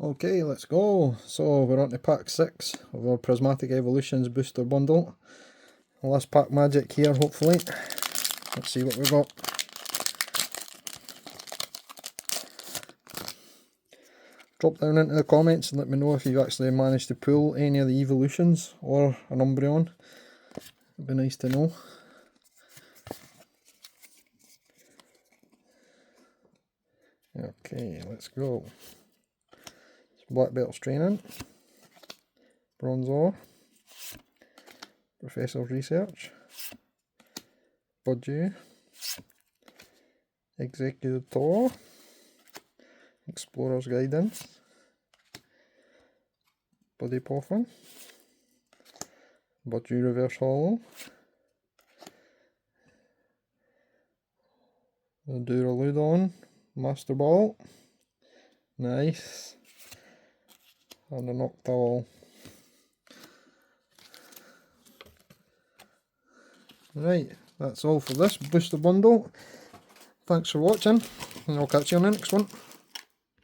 Okay, let's go. So we're on to pack 6 of our Prismatic Evolutions booster bundle. Last pack magic here, hopefully. Let's see what we got. Drop down into the comments and let me know if you've actually managed to pull any of the evolutions or an Umbreon. It'd be nice to know. Okay, let's go. Black Belt's Training, Bronzor, Professor's Research, Budgie, Executor, Explorer's Guidance, Buddy Poffin, Budgie Reverse Hollow, the Duraludon, Master Ball, nice, and a Noctowl. Right, that's all for this booster bundle. Thanks for watching, and I'll catch you on the next one.